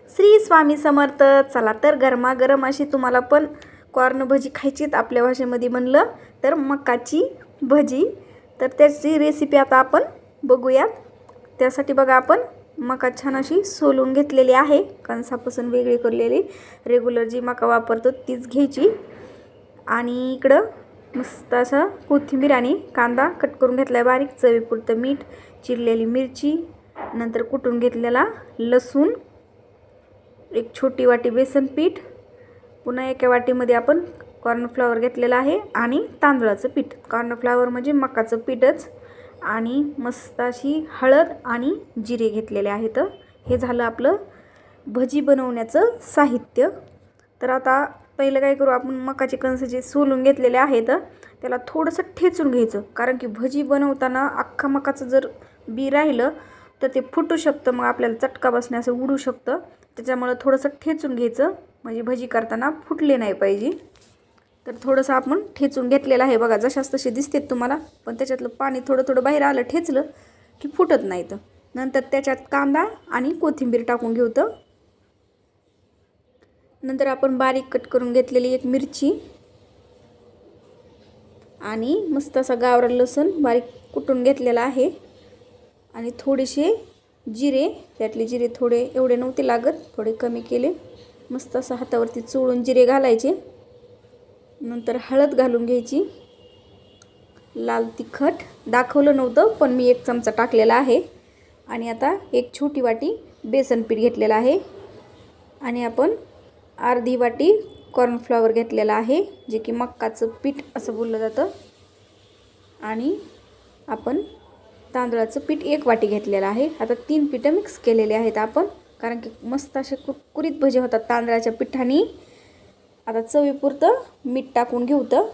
श्री स्वामी समर्थ। चला तर गरमागरम अशी तुम्हाला पण कॉर्न भजी खायचीत आपल्या भाषेमध्ये म्हणलं तर मकाची भजी। तर त्याची रेसिपी आता आपण बघूयात। त्यासाठी बघा आपण मका छान अशी सोलून घेतलेली आहे, कणसापासून वेगळी केलेली। रेग्युलर जी मका वापरतो तीच घ्यायची। आणि इकडं मस्त असं कोथिंबीर आणि कांदा कट करून घेतलाय बारीक, चवीपुरतं मीठ, चिरलेली मिरची, नंतर कुटून घेतलेला लसूण, एक छोटी वाटी बेसन पीठ, पुन्हा एका वाटीमध्ये आपण कॉर्नफ्लॉवर घेतलेला आहे आणि तांदळाचं पीठ। कॉर्नफ्लॉवर म्हणजे मकाचं पीठच। आणि मस्त अशी हळद आणि जिरे घेतलेले आहेत। हे झालं आपलं भजी बनवण्याचं साहित्य। तर आता पहिलं काय करू आपण, मकाचे कणस जे सोलून घेतलेले आहेत त्याला थोडंसं ठेचून घ्यायचं, कारण की भजी बनवताना अख्खा मकाचं जर बी राहिलं तर ते फुटू शकतं, मग आपल्याला चटका बसण्यास उडू शकतं। त्याच्यामुळे थोडंसं ठेचून घ्यायचं, म्हणजे भजी करताना फुटले नाही पाहिजे। तर थोडंसं आपण ठेचून घेतलेलं आहे बघा, जशास तसे दिसते तुम्हाला, पण त्याच्यातलं पाणी थोडं थोडं बाहेर आलं ठेचलं की फुटत नाहीत। नंतर त्याच्यात कांदा आणि कोथिंबीर टाकून घेऊतं। नंतर आपण बारीक कट करून घेतलेली एक मिरची आणि मस्त असा गावरान लसूण बारीक कुटून घेतलेला आहे, आणि थोडेसे जिरे, त्यातले जिरे थोडे एवढे नव्हते लागत, थोडे कमी केले। मस्त असं हातावरती चोळून जिरे घालायचे। नंतर हळद घालून घ्यायची, लाल तिखट दाखवलं नव्हतं पण मी 1 चमचा टाकलेला आहे। आणि आता एक छोटी वाटी बेसन पीठ घेतलेलं आहे, आणि आपण अर्धी वाटी कॉर्नफ्लॉवर घेतलेला आहे, जे की मक्काचं पीठ असं बोललं जातं। आणि आपण तांदळाचं पीठ 1 वाटी घेतलेलं आहे। आता 3 पीठं मिक्स केलेले आहेत आपण, कारण की मस्त असे कुरकुरीत भजे होतात तांदळाच्या पिठाने। आता चवीपुरतं मीठ टाकून घेऊतं।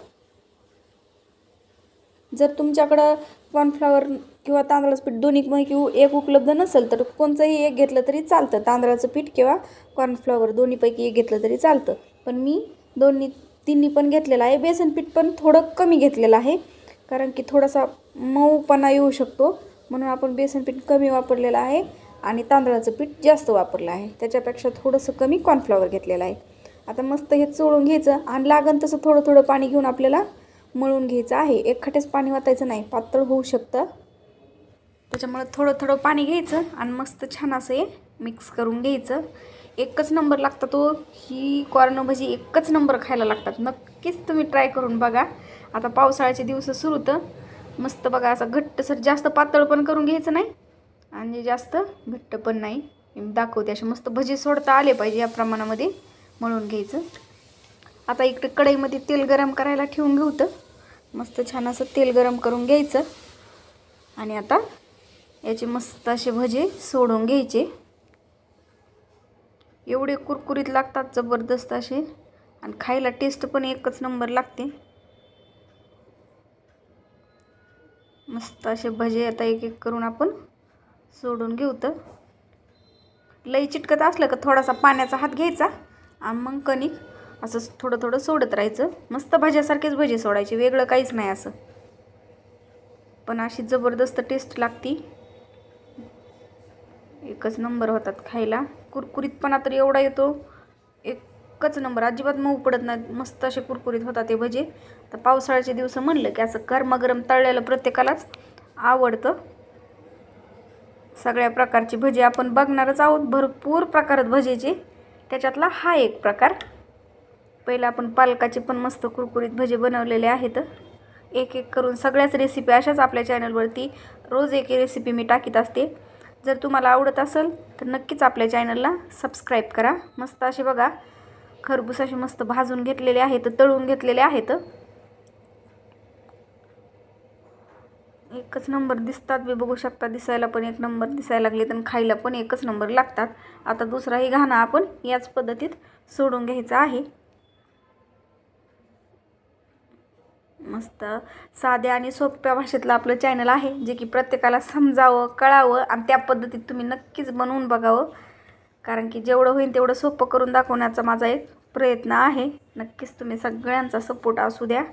जर तुमच्याकडं कॉर्नफ्लॉवर किंवा तांदळाचं पीठ दोन्हीपैकी एक उपलब्ध नसेल तर कोणचंही एक घेतलं तरी चालतं, तांदळाचं पीठ किंवा कॉर्नफ्लॉवर दोन्हीपैकी एक घेतलं तरी चालतं। पण मी तिन्ही पण घेतलेलं आहे। बेसन पीठ पण थोडं कमी घेतलेलं आहे, कारण की थोडासा मऊपणा येऊ शकतो, म्हणून आपण बेसन पीठ कमी वापरलेलं आहे आणि तांदळाचं पीठ जास्त वापरलं आहे, त्याच्यापेक्षा थोडंसं कमी कॉर्नफ्लॉवर घेतलेलं आहे। आता मस्त हे चोळून घ्यायचं, आणि लागन तसं थोडं थोडं पाणी घेऊन आपल्याला मळून घ्यायचं आहे। एकखटेच पाणी वाटायचं नाही, पातळ होऊ शकतं, त्याच्यामुळे थोडं थोडं पाणी घ्यायचं आणि मस्त छान असं हे मिक्स करून घ्यायचं। एकच नंबर लागतं तो, ही कॉर्न भजी एकच नंबर खायला लागतात। नक्कीच तुम्ही ट्राय करून बघा। आता पावसाळ्याचे दिवस सुरू तर मस्त बघा, असं घट्टसर जास्त पातळ पण करून घ्यायचं नाही आणि जास्त घट्ट पण नाही, दाखवते असे मस्त भजी सोडता आले पाहिजे या प्रमाणामध्ये मळून घ्यायचं। आता इकडे कढईमध्ये तेल गरम करायला ठेवून घेऊतं। मस्त छान असं तेल गरम करून घ्यायचं, आणि आता याचे मस्त असे भजे सोडून घ्यायचे। एवढे कुरकुरीत लागतात, जबरदस्त असे, आणि खायला टेस्ट पण एकच नंबर लागते। मस्त असे भजे आता एक एक करून आपण सोडून घेऊतं। लई चिटकत असलं का थोडासा पाण्याचा हात घ्यायचा आणि मग कणिक असं थोडं थोडं सोडत राहायचं। मस्त भज्यासारखेच भजे सोडायचे, वेगळं काहीच नाही असं, पण अशी जबरदस्त टेस्ट लागती, एकच नंबर होतात खायला। कुरकुरीतपणा तर एवढा येतो, एकच नंबर, अजिबात मऊ पडत नाही, मस्त असे कुरकुरीत होतात ते भजे। तर पावसाळ्याचे दिवस म्हणलं की असं गरमागरम तळलेलं प्रत्येकालाच आवडतं। सगळ्या प्रकारची भजी आपण बघणारच आहोत, भरपूर प्रकार आहेत भजीचे, त्याच्यातला हा एक प्रकार। पहिला आपण पालकाचे पण मस्त कुरकुरीत भजे बनवलेले आहेत। एक एक करून सगळ्याच रेसिपी अशाच आपल्या चॅनलवरती रोज एक रेसिपी मी टाकीत असते। जर तुम्हाला आवडत असेल तर नक्कीच आपल्या चॅनलला सबस्क्राईब करा। मस्त असे बघा खरबूस असे मस्त भाजून घेतलेले आहेत, तळून घेतलेले आहेत, एकच नंबर दिसतात बी, बघू शकता, दिसायला पण एक नंबर दिसायला लागले तर खायला पण एकच नंबर लागतात। आता दुसराही घाणा आपण याच पद्धतीत सोडून घ्यायचा आहे। मस्त साध्या आणि सोप्या भाषेतलं आपलं चॅनल आहे, जे की प्रत्येकाला समजावं, कळावं, आणि त्या पद्धतीत तुम्ही नक्कीच बनवून बघावं, कारण की जेवढं होईल तेवढं सोपं करून दाखवण्याचा माझा एक प्रयत्न आहे। नक्कीच तुम्ही सगळ्यांचा सपोर्ट असू द्या।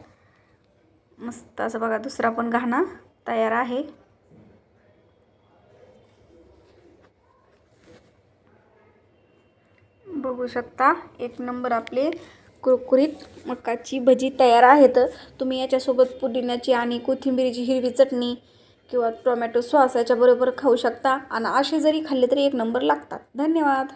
मस्त असं बघा दुसरा पण घाणा तयार आहे। बघू शकता एक नंबर आपले कुरकुरीत मकाची भजी तयार आहेत. तुम्ही याच्यासोबत पुदिन्याची आणि कोथिंबीरीची हिरवी चटणी किंवा टोमॅटो सॉस याच्याबरोबर खाऊ शकता आणि असे जरी खाल्ले तरी एक नंबर लागतात. धन्यवाद.